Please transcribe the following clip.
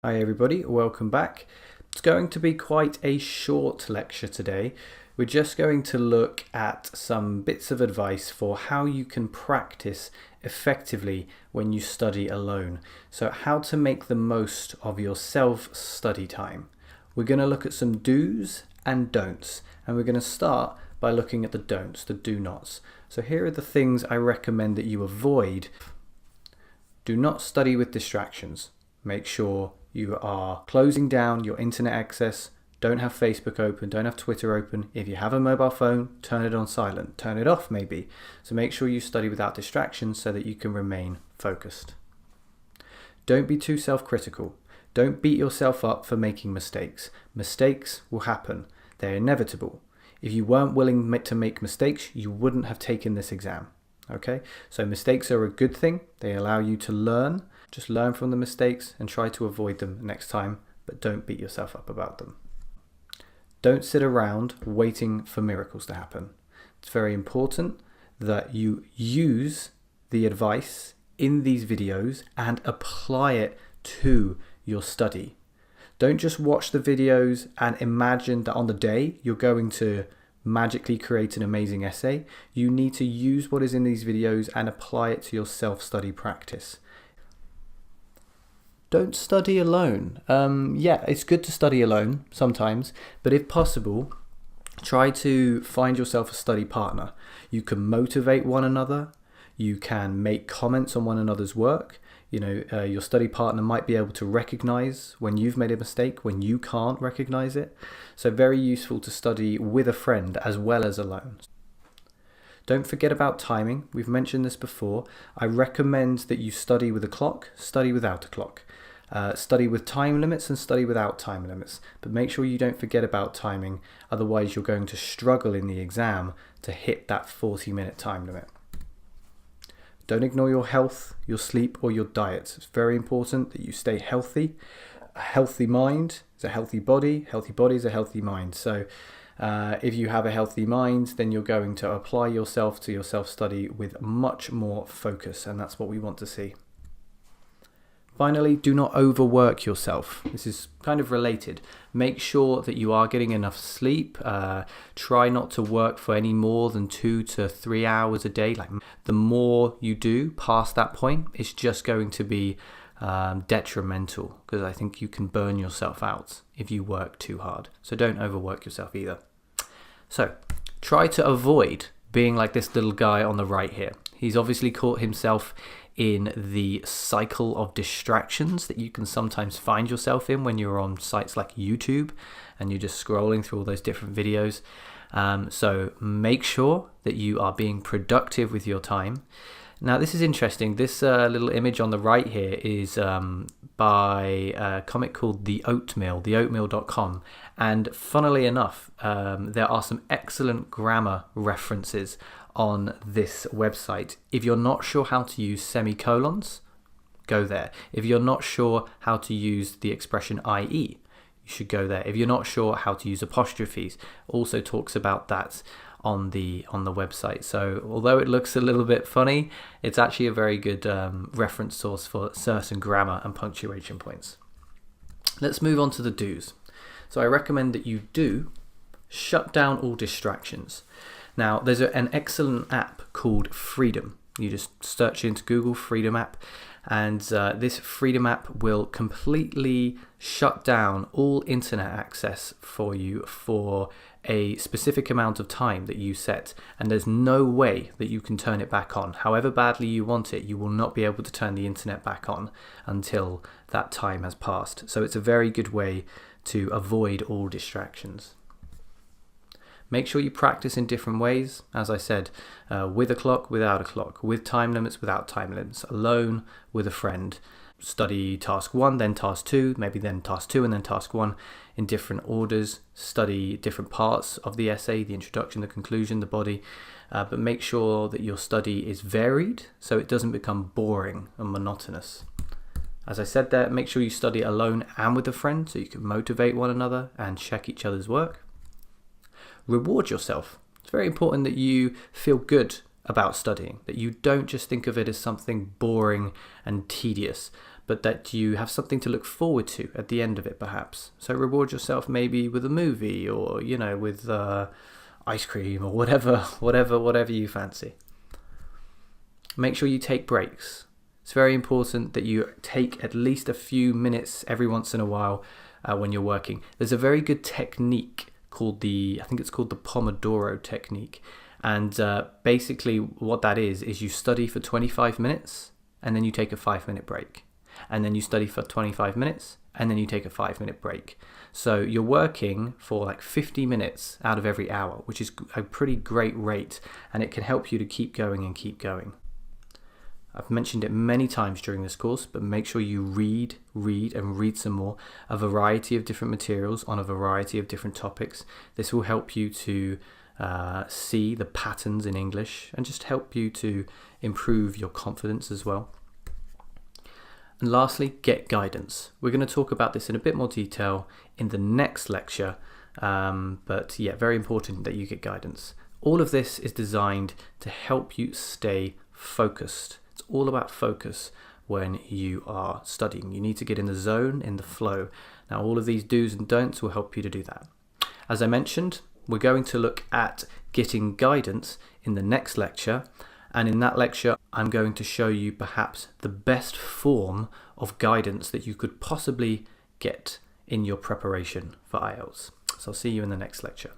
Hi everybody, welcome back. It's going to be quite a short lecture today. We're just going to look at some bits of advice for how you can practice effectively when you study alone. So how to make the most of your self-study time. We're going to look at some do's and don'ts, and we're going to start by looking at the don'ts, the do nots. So here are the things I recommend that you avoid. Do not study with distractions. Make sure you are closing down your internet access. Don't have Facebook open, don't have Twitter open. If you have a mobile phone, turn it on silent, turn it off maybe. So make sure you study without distractions so that you can remain focused. Don't be too self-critical. Don't beat yourself up for making mistakes. Mistakes will happen. They're inevitable. If you weren't willing to make mistakes, you wouldn't have taken this exam. Okay, so mistakes are a good thing. They allow you to learn. Just learn from the mistakes and try to avoid them next time, but don't beat yourself up about them. Don't sit around waiting for miracles to happen. It's very important that you use the advice in these videos and apply it to your study. Don't just watch the videos and imagine that on the day you're going to magically create an amazing essay. You need to use what is in these videos and apply it to your self-study practice. Don't study alone. Yeah, it's good to study alone sometimes, but if possible, try to find yourself a study partner. You can motivate one another. You can make comments on one another's work. You know, your study partner might be able to recognize when you've made a mistake, when you can't recognize it. So very useful to study with a friend as well as alone. Don't forget about timing. We've mentioned this before. I recommend that you study with a clock, study without a clock. Study with time limits and study without time limits. But make sure you don't forget about timing, otherwise you're going to struggle in the exam to hit that 40-minute time limit. Don't ignore your health, your sleep, or your diet. It's very important that you stay healthy. A healthy mind is a healthy body. Healthy body is a healthy mind. So if you have a healthy mind, then you're going to apply yourself to your self-study with much more focus, and that's what we want to see. Finally, do not overwork yourself. This is kind of related. Make sure that you are getting enough sleep. Try not to work for any more than 2 to 3 hours a day. Like, the more you do past that point, it's just going to be detrimental, because I think you can burn yourself out if you work too hard. So don't overwork yourself either. So try to avoid being like this little guy on the right here. He's obviously caught himself in the cycle of distractions that you can sometimes find yourself in when you're on sites like YouTube and you're just scrolling through all those different videos. So make sure that you are being productive with your time. Now this is interesting. This little image on the right here is by a comic called The Oatmeal, theoatmeal.com. And funnily enough, there are some excellent grammar references on this website. If you're not sure how to use semicolons, go there. If you're not sure how to use the expression ie, you should go there. If you're not sure how to use apostrophes, also talks about that on the website. So although it looks a little bit funny, it's actually a very good reference source for certain grammar and punctuation points. Let's move on to the do's. So I recommend that you do shut down all distractions. Now, there's an excellent app called Freedom. You just search into Google, Freedom app, and this Freedom app will completely shut down all internet access for you for a specific amount of time that you set, and there's no way that you can turn it back on. However badly you want it, you will not be able to turn the internet back on until that time has passed. So it's a very good way to avoid all distractions. Make sure you practice in different ways, as I said, with a clock, without a clock, with time limits, without time limits, alone, with a friend. Study task 1, then task 2, maybe then task 2 and then task 1 in different orders. Study different parts of the essay, the introduction, the conclusion, the body, but make sure that your study is varied so it doesn't become boring and monotonous. As I said there, make sure you study alone and with a friend so you can motivate one another and check each other's work. Reward yourself. It's very important that you feel good about studying, that you don't just think of it as something boring and tedious, but that you have something to look forward to at the end of it, perhaps. So reward yourself maybe with a movie, or with ice cream, or whatever you fancy. Make sure you take breaks. It's very important that you take at least a few minutes every once in a while when you're working. There's a very good technique called I think it's called the Pomodoro technique. And basically what that is you study for 25 minutes and then you take a 5-minute break. And then you study for 25 minutes and then you take a 5-minute break. So you're working for like 50 minutes out of every hour, which is a pretty great rate, and it can help you to keep going and keep going. I've mentioned it many times during this course, but make sure you read some more, a variety of different materials on a variety of different topics. This will help you to see the patterns in English and just help you to improve your confidence as well. And lastly, get guidance. We're going to talk about this in a bit more detail in the next lecture, but yeah, very important that you get guidance. All of this is designed to help you stay focused. It's all about focus when you are studying. You need to get in the zone, in the flow. Now, all of these do's and don'ts will help you to do that. As I mentioned, we're going to look at getting guidance in the next lecture. And in that lecture, I'm going to show you perhaps the best form of guidance that you could possibly get in your preparation for IELTS. So I'll see you in the next lecture.